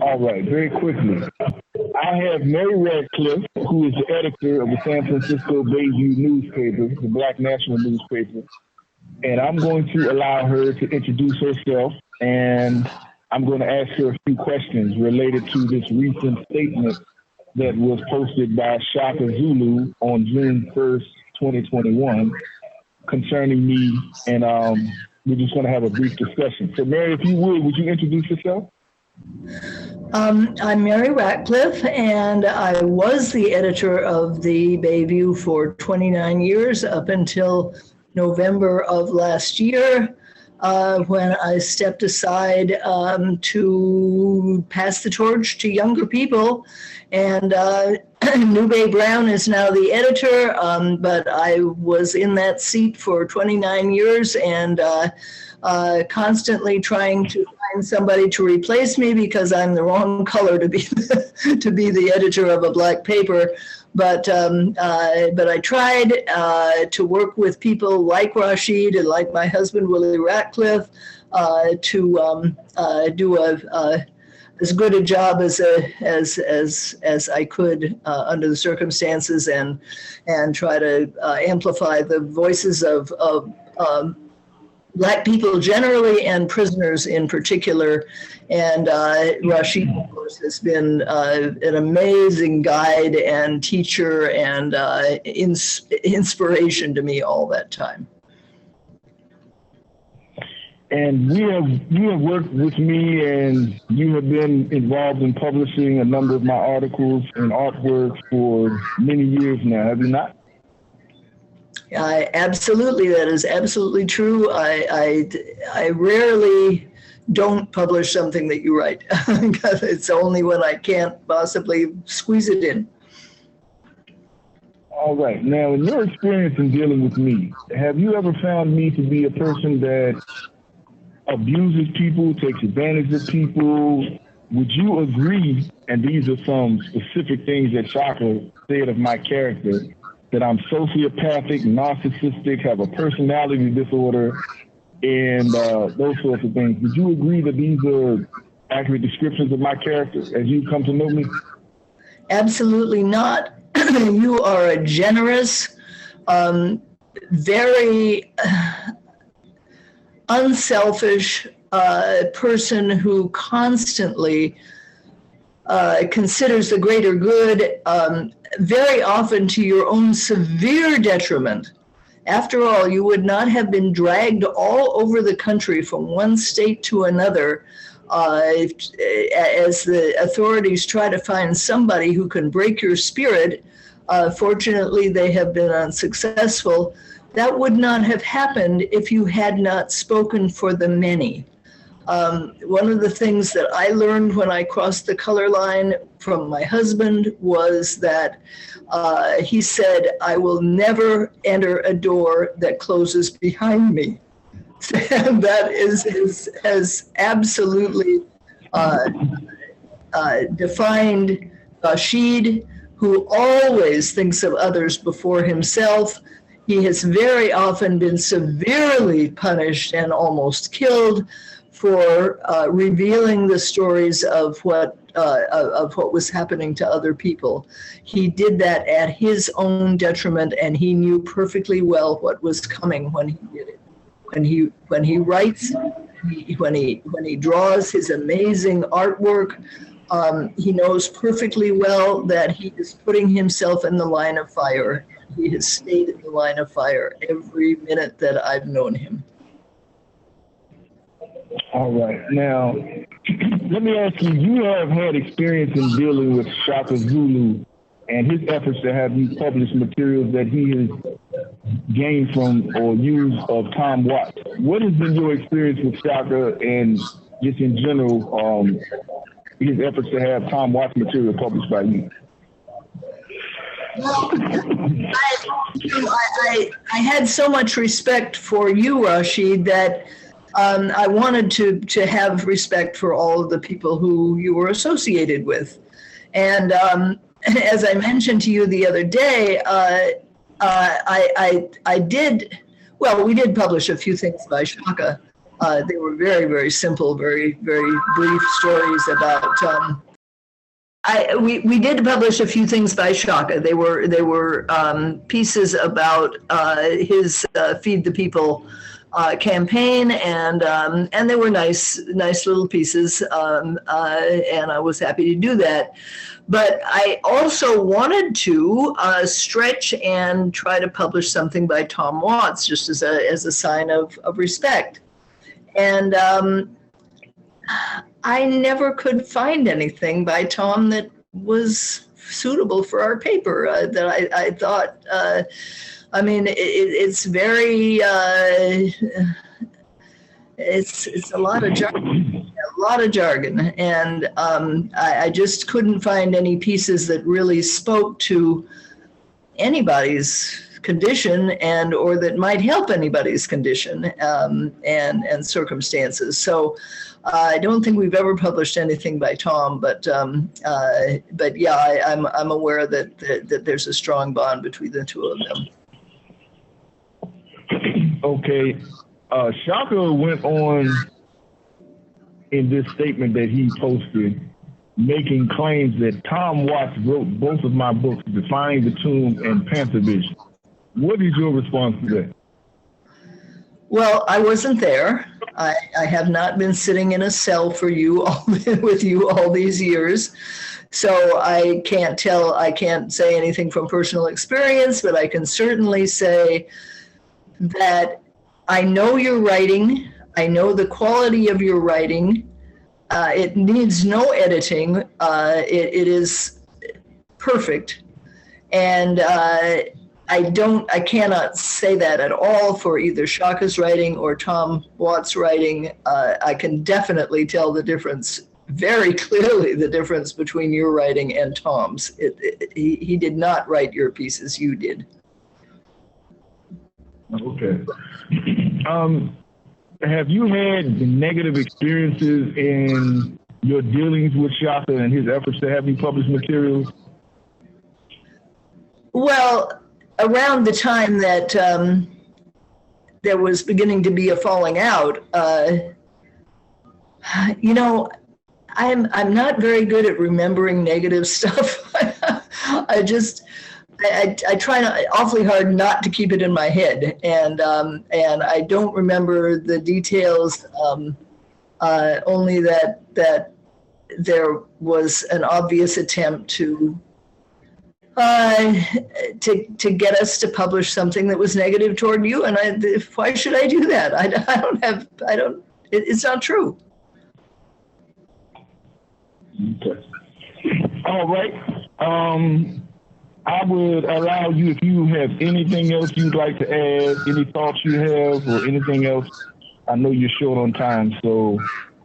All right, very quickly. I have Mary Radcliffe, who is the editor of the San Francisco Bayview newspaper, the Black National newspaper, and I'm going to allow her to introduce herself, and I'm going to ask her a few questions related to this recent statement that was posted by Shaka Zulu on June 1st, 2021, concerning me, and we're just going to have a brief discussion. So, Mary, if you would you introduce yourself? I'm Mary Ratcliffe, and I was the editor of the Bayview for 29 years up until November of last year, when I stepped aside to pass the torch to younger people. And Nube Brown is now the editor, but I was in that seat for 29 years and constantly trying to find somebody to replace me because I'm the wrong color to be to be the editor of a black paper. But I tried to work with people like Rashid and like my husband Willie Ratcliffe to do as good a job as I could under the circumstances, and try to amplify the voices of Black people generally and prisoners in particular. And Rashid, of course, has been an amazing guide and teacher and inspiration to me all that time. And you have worked with me, and you have been involved in publishing a number of my articles and artwork for many years now, have you not? Absolutely, that is absolutely true. I rarely don't publish something that you write because it's only when I can't possibly squeeze it in. All right. Now, in your experience in dealing with me, have you ever found me to be a person that abuses people, takes advantage of people? Would you agree, and these are some specific things that Shaka said of my character, that I'm sociopathic, narcissistic, have a personality disorder, and those sorts of things? Would you agree that these are accurate descriptions of my character as you come to know me? Absolutely not. You are a generous, very unselfish person who constantly considers the greater good, very often to your own severe detriment. After all, you would not have been dragged all over the country from one state to another as the authorities try to find somebody who can break your spirit. Fortunately, they have been unsuccessful. That would not have happened if you had not spoken for the many. One of the things that I learned when I crossed the color line from my husband was that he said, "I will never enter a door that closes behind me." And that has absolutely defined Rashid, who always thinks of others before himself. He has very often been severely punished and almost killed for revealing the stories of what was happening to other people. He did that at his own detriment, and he knew perfectly well what was coming when he did it. When he writes, when he draws his amazing artwork, he knows perfectly well that he is putting himself in the line of fire. He has stayed in the line of fire every minute that I've known him. All right. Now, let me ask you, you have had experience in dealing with Shaka Zulu and his efforts to have you publish materials that he has gained from or used of Tom Watts. What has been your experience with Shaka and just in general, his efforts to have Tom Watts material published by you? Well, I had so much respect for you, Rashid, that I wanted to have respect for all of the people who you were associated with. And as I mentioned to you the other day, we did publish a few things by Shaka, They were very, very simple, very, very brief stories about. We did publish a few things by Shaka. They were pieces about his Feed the People campaign, and they were nice little pieces, and I was happy to do that. But I also wanted to stretch and try to publish something by Tom Watts, just as a sign of respect. And I never could find anything by Tom that was suitable for our paper. That I thought, I mean, it's very, it's a lot of jargon, and I just couldn't find any pieces that really spoke to anybody's condition and or that might help anybody's condition and circumstances. So I don't think we've ever published anything by Tom, but yeah, I'm aware that there's a strong bond between the two of them. Okay, Shaka went on in this statement that he posted, making claims that Tom Watts wrote both of my books, Defying the Tomb and Panther Vision. What is your response to that? Well, I wasn't there. I have not been sitting in a cell for you with you all these years. So I can't say anything from personal experience, but I can certainly say that I know your writing. I know the quality of your writing. It needs no editing. It is perfect. And I cannot say that at all for either Shaka's writing or Tom Watts' writing. I can definitely tell the difference, very clearly the difference between your writing and Tom's. He did not write your pieces, you did. Okay. Have you had negative experiences in your dealings with Shaka and his efforts to have you publish materials? Well, around the time that there was beginning to be a falling out, you know, I'm not very good at remembering negative stuff. I try awfully hard not to keep it in my head, and I don't remember the details. Only that there was an obvious attempt to get us to publish something that was negative toward you, and why should I do that? It's not true. Okay. All right. I would allow you, if you have anything else you'd like to add, any thoughts you have or anything else. I know you're short on time, so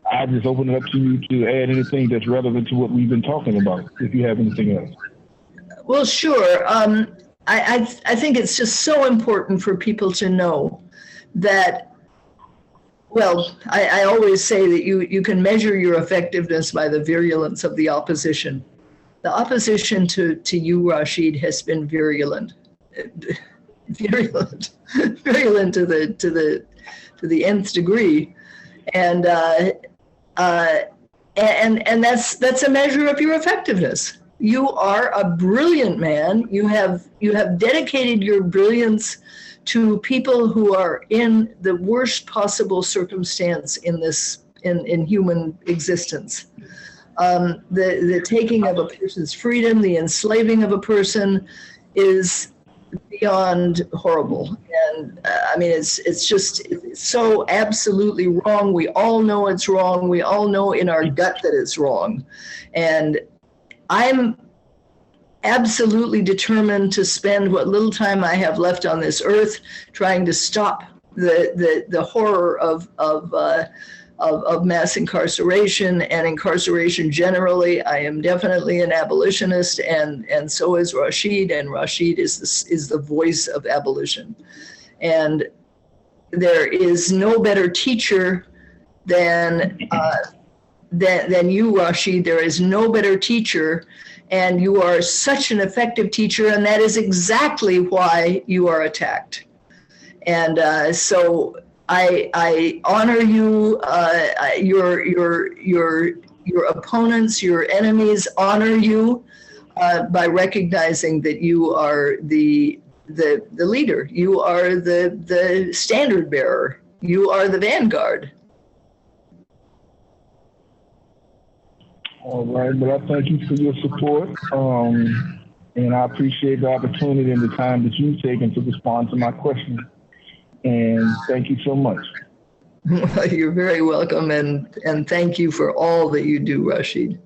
I just open it up to you to add anything that's relevant to what we've been talking about, if you have anything else. Well, sure. I think it's just so important for people to know that, well, I always say that you can measure your effectiveness by the virulence of the opposition. The opposition to you, Rashid, has been virulent to the nth degree, and that's a measure of your effectiveness. You are a brilliant man. You have dedicated your brilliance to people who are in the worst possible circumstance in human existence. The taking of a person's freedom, the enslaving of a person is beyond horrible. And I mean, it's so absolutely wrong. We all know it's wrong. We all know in our gut that it's wrong. And I'm absolutely determined to spend what little time I have left on this earth trying to stop the horror of mass incarceration and incarceration generally. I am definitely an abolitionist, and so is Rashid, and Rashid is the voice of abolition. And there is no better teacher than you, Rashid. There is no better teacher, and you are such an effective teacher, and that is exactly why you are attacked. And so I honor you. Your opponents, your enemies honor you by recognizing that you are the leader. You are the standard bearer. You are the vanguard. All right, but I thank you for your support. And I appreciate the opportunity and the time that you've taken to respond to my question. And thank you so much. You're very welcome, and thank you for all that you do, Rashid.